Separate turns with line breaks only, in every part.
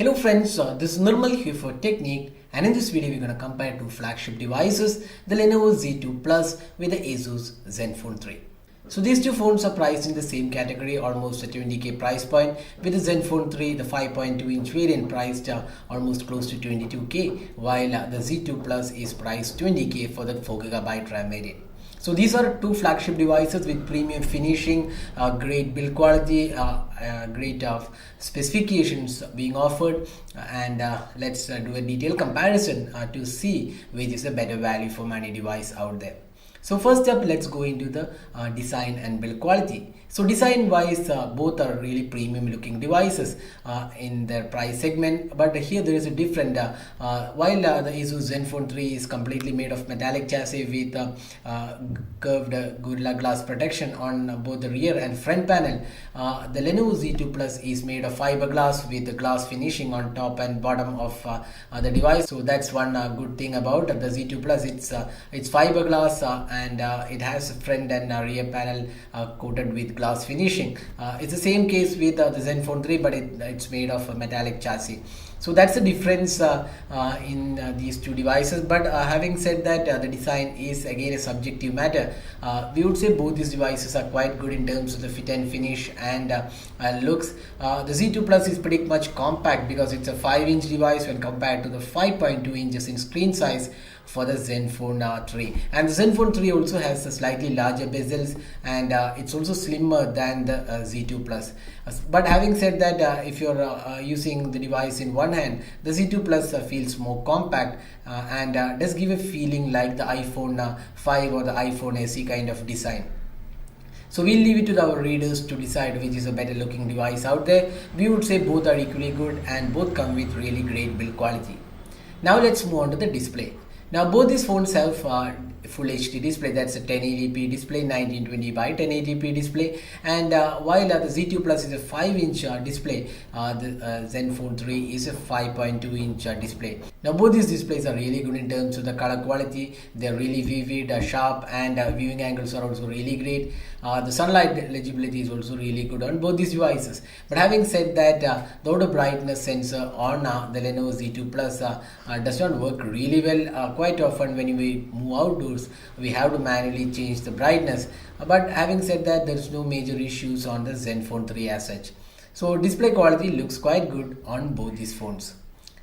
Hello friends, this is Nirmal here for Technique, and in this video we're going to compare two flagship devices, the Lenovo Z2 Plus with the Asus Zenfone 3. So these two phones are priced in the same category, almost a 20k price point, with the Zenfone 3, the 5.2-inch variant priced almost close to 22k, while the Z2 Plus is priced 20k for the 4GB RAM variant. So these are two flagship devices with premium finishing, great build quality, great specifications being offered, and let's do a detailed comparison to see which is a better value for money device out there. So first up, let's go into the design and build quality. So design wise, both are really premium looking devices in their price segment, but here there is a different, while the Asus Zenfone 3 is completely made of metallic chassis with curved Gorilla Glass protection on both the rear and front panel, the Lenovo Z2 Plus is made of fiberglass with the glass finishing on top and bottom of the device. So that's one good thing about the Z2 Plus. It's fiberglass and it has a front and rear panel coated with glass finishing. It's the same case with the Zenfone 3, but it's made of a metallic chassis. So that's the difference in these two devices. But having said that, the design is again a subjective matter. We would say both these devices are quite good in terms of the fit and finish and looks. The Z2 Plus is pretty much compact because it's a 5-inch device when compared to the 5.2 inches in screen size for the Zenfone 3, and the Zenfone 3 also has a slightly larger bezels, and it's also slimmer than the Z2 Plus. But having said that, if you're using the device in one hand, the Z2 Plus feels more compact and does give a feeling like the iPhone 5 or the iPhone SE kind of design. So we'll leave it to our readers to decide which is a better looking device out there. We would say both are equally good and both come with really great build quality. Now let's move on to the display. Now both these phones have full HD display, that's a 1080p display, 1920 by 1080p display, and while the Z2 Plus is a 5-inch display, the Zenfone 3 is a 5.2-inch display. Now both these displays are really good in terms of the color quality. They're really vivid, sharp, and viewing angles are also really great. The sunlight legibility is also really good on both these devices. But having said that, the auto brightness sensor on the Lenovo Z2 Plus does not work really well. Quite often when we move outdoors, we have to manually change the brightness. But having said that, there is no major issues on the Zenfone 3 as such. So display quality looks quite good on both these phones.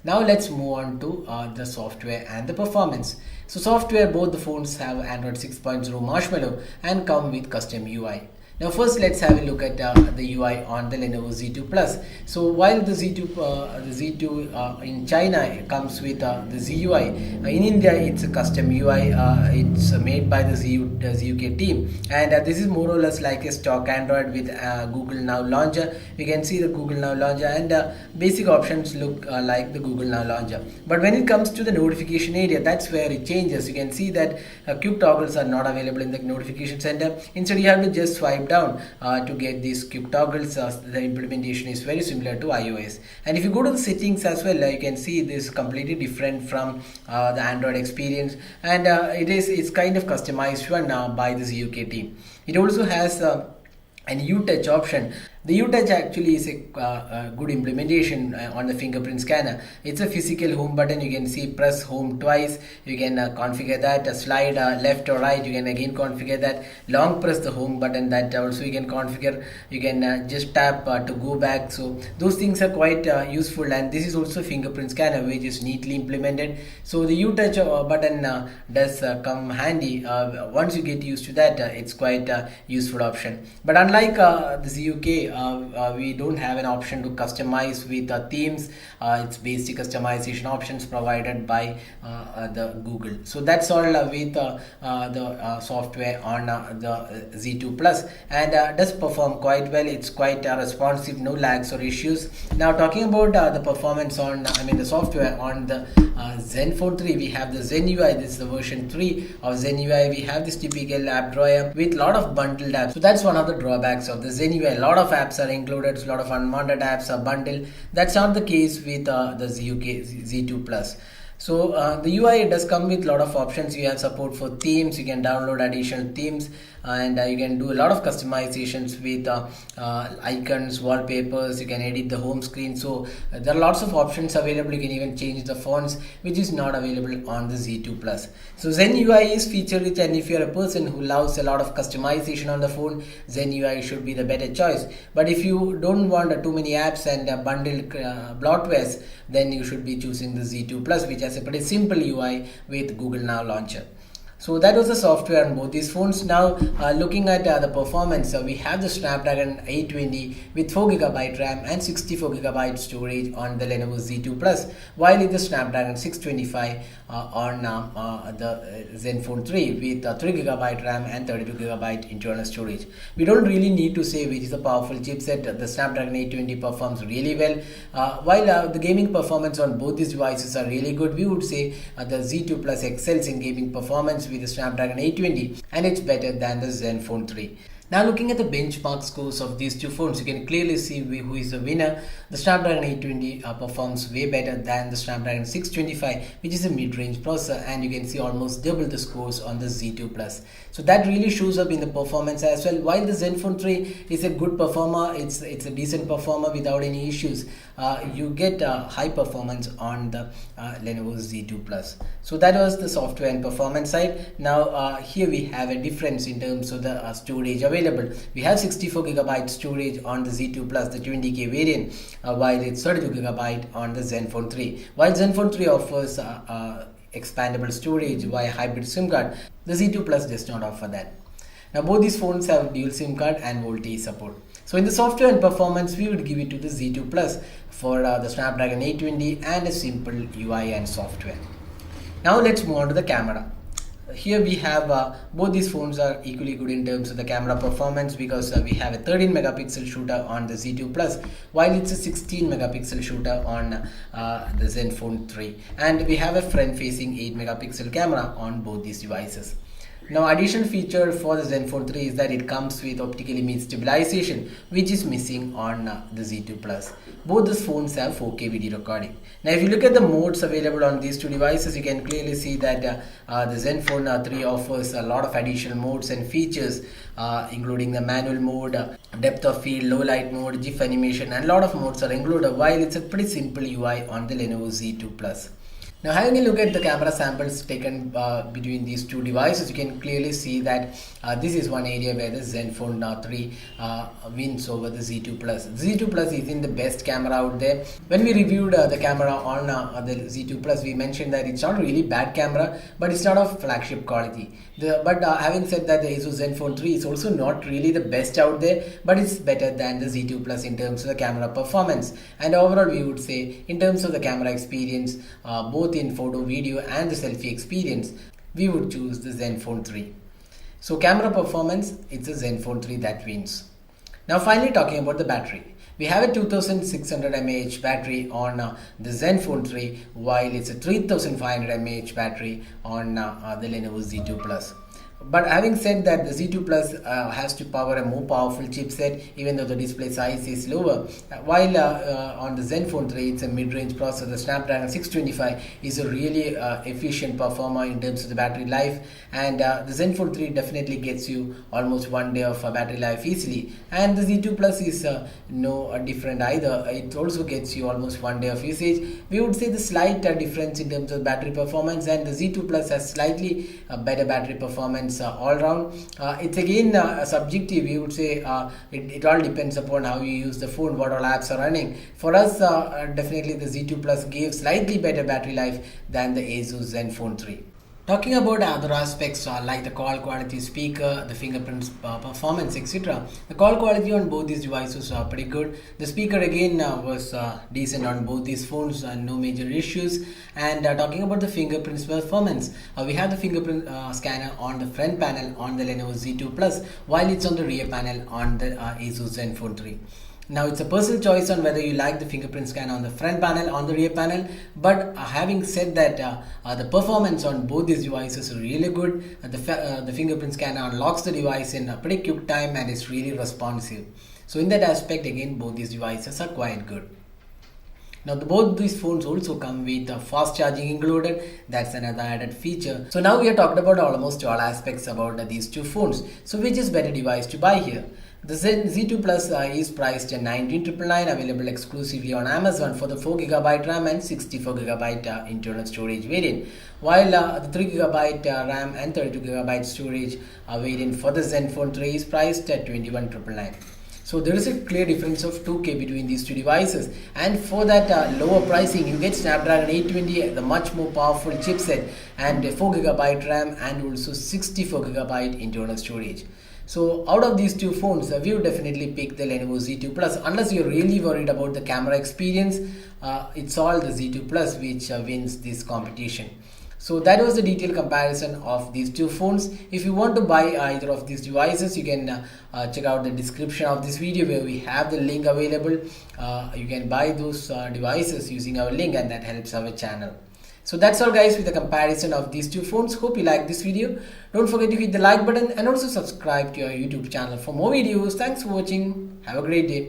Now let's move on to the software and the performance. So software, both the phones have Android 6.0 Marshmallow and come with custom UI. Now first let's have a look at the UI on the Lenovo Z2 Plus. So while the Z2 in China comes with the ZUI, in India it's a custom UI. It's made by the ZUK team, and this is more or less like a stock Android with Google Now Launcher. You can see the Google Now Launcher, and basic options look like the Google Now Launcher. But when it comes to the notification area, that's where it changes. You can see that quick toggles are not available in the notification center. Instead you have to just swipe down to get these quick toggles. The implementation is very similar to iOS, and if you go to the settings as well, you can see this completely different from the Android experience, and it's kind of customized one by the ZUK team. It also has an U-Touch option. The U-Touch actually is a good implementation on the fingerprint scanner. It's a physical home button. You can see press home twice. You can configure that. Slide left or right. You can again configure that. Long press the home button. That also you can configure. You can just tap to go back. So those things are quite useful. And this is also fingerprint scanner, which is neatly implemented. So the U-Touch button does come handy. Once you get used to that, it's quite a useful option. But unlike the ZUK, we don't have an option to customize with themes. It's basic customization options provided by the Google. So that's all with the software on the Z2 Plus, and does perform quite well. It's quite responsive, no lags or issues. Now talking about the performance on, the software on the Zenfone 3, we have the Zen UI. This is the version 3 of Zen UI. We have this typical app drawer with a lot of bundled apps. So that's one of the drawbacks of the Zen UI. A lot of apps are included, a lot of unwanted apps are bundled. That's not the case with the ZUK Z2 Plus. So the UI does come with a lot of options. You have support for themes. You can download additional themes, and you can do a lot of customizations with icons, wallpapers. You can edit the home screen. So there are lots of options available. You can even change the fonts, which is not available on the Z2 Plus. So Zen UI is feature rich, and if you are a person who loves a lot of customization on the phone, Zen UI should be the better choice. But if you don't want too many apps and bundled bloatwares, then you should be choosing the Z2 Plus, which has a pretty simple UI with Google Now Launcher. So that was the software on both these phones. Now looking at the performance, we have the Snapdragon 820 with 4GB RAM and 64GB storage on the Lenovo Z2 Plus, while it's the Snapdragon 625 on the Zenfone 3 with 3GB RAM and 32GB internal storage. We don't really need to say which is the powerful chipset. The Snapdragon 820 performs really well. While the gaming performance on both these devices are really good, we would say the Z2 Plus excels in gaming performance with the Snapdragon 820, and it's better than the Zenfone 3. Now looking at the benchmark scores of these two phones, you can clearly see who is the winner. The Snapdragon 820 performs way better than the Snapdragon 625, which is a mid-range processor, and you can see almost double the scores on the Z2 Plus. So that really shows up in the performance as well. While the Zenfone 3 is a good performer, it's a decent performer without any issues. You get high performance on the Lenovo Z2 Plus. So that was the software and performance side. Now here we have a difference in terms of the storage available. We have 64GB storage on the Z2 Plus, the 20K variant, while it's 32GB on the Zenfone 3. While Zenfone 3 offers expandable storage via hybrid SIM card, the Z2 Plus does not offer that. Now both these phones have dual SIM card and VoLTE support. So in the software and performance, we would give it to the Z2 Plus for the Snapdragon 820 and a simple UI and software. Now let's move on to the camera. Here we have both these phones are equally good in terms of the camera performance, because we have a 13 megapixel shooter on the Z2 Plus, while it's a 16 megapixel shooter on the Zenfone 3, and we have a front facing 8 megapixel camera on both these devices. Now additional feature for the Zenfone 3 is that it comes with optical image stabilization, which is missing on the Z2 Plus. Both the phones have 4K video recording. Now if you look at the modes available on these two devices, you can clearly see that the Zenfone 3 offers a lot of additional modes and features, including the manual mode, depth of field, low light mode, GIF animation, and a lot of modes are included, while it's a pretty simple UI on the Lenovo Z2 Plus. Now having a look at the camera samples taken between these two devices, you can clearly see that this is one area where the Zenfone 3 wins over the Z2 Plus. The Z2 Plus is in the best camera out there. When we reviewed the camera on the Z2 Plus, we mentioned that it's not really bad camera, but it's not of flagship quality. But having said that, the Asus Zenfone 3 is also not really the best out there, but it's better than the Z2 Plus in terms of the camera performance. And overall, we would say in terms of the camera experience, both in photo, video, and the selfie experience, we would choose the Zenfone 3. So camera performance, it's a Zenfone 3 that wins. Now finally talking about the battery. We have a 2600 mAh battery on the Zenfone 3, while it's a 3500 mAh battery on the Lenovo Z2 Plus. But having said that, the Z2 Plus has to power a more powerful chipset, even though the display size is lower. While on the Zenfone 3, it's a mid-range processor. The Snapdragon 625 is a really efficient performer in terms of the battery life, and the Zenfone 3 definitely gets you almost 1 day of battery life easily. And the Z2 Plus is no different either. It also gets you almost 1 day of usage. We would say the slight difference in terms of battery performance, and the Z2 Plus has slightly better battery performance all round. It's again subjective. We would say it all depends upon how you use the phone, what all apps are running. For us, definitely the Z2 Plus gives slightly better battery life than the Asus Zenfone 3. Talking about other aspects like the call quality, speaker, the fingerprint performance, etc. The call quality on both these devices are pretty good. The speaker again was decent on both these phones, no major issues. And talking about the fingerprint performance, we have the fingerprint scanner on the front panel on the Lenovo Z2 Plus, while it's on the rear panel on the Asus Zenfone 3. Now it's a personal choice on whether you like the fingerprint scanner on the front panel, on the rear panel, but having said that, the performance on both these devices is really good. The fingerprint scanner unlocks the device in a pretty quick time, and it's really responsive. So in that aspect, again, both these devices are quite good. Now both these phones also come with fast charging included. That's another added feature. So now we have talked about almost all aspects about these two phones. So which is better device to buy here? The Z2 Plus is priced at 19,999, available exclusively on Amazon for the 4GB RAM and 64GB internal storage variant, while the 3GB RAM and 32GB storage variant for the Zenfone 3 is priced at 21,999. So there is a clear difference of 2K between these two devices, and for that lower pricing you get Snapdragon 820, the much more powerful chipset, and 4GB RAM and also 64GB internal storage. So out of these two phones, we would definitely pick the Lenovo Z2 Plus. Unless you're really worried about the camera experience, it's all the Z2 Plus which wins this competition. So that was the detailed comparison of these two phones. If you want to buy either of these devices, you can check out the description of this video where we have the link available. You can buy those devices using our link, and that helps our channel. So that's all guys with the comparison of these two phones. Hope you like this video. Don't forget to hit the like button and also subscribe to our YouTube channel for more videos. Thanks for watching. Have a great day.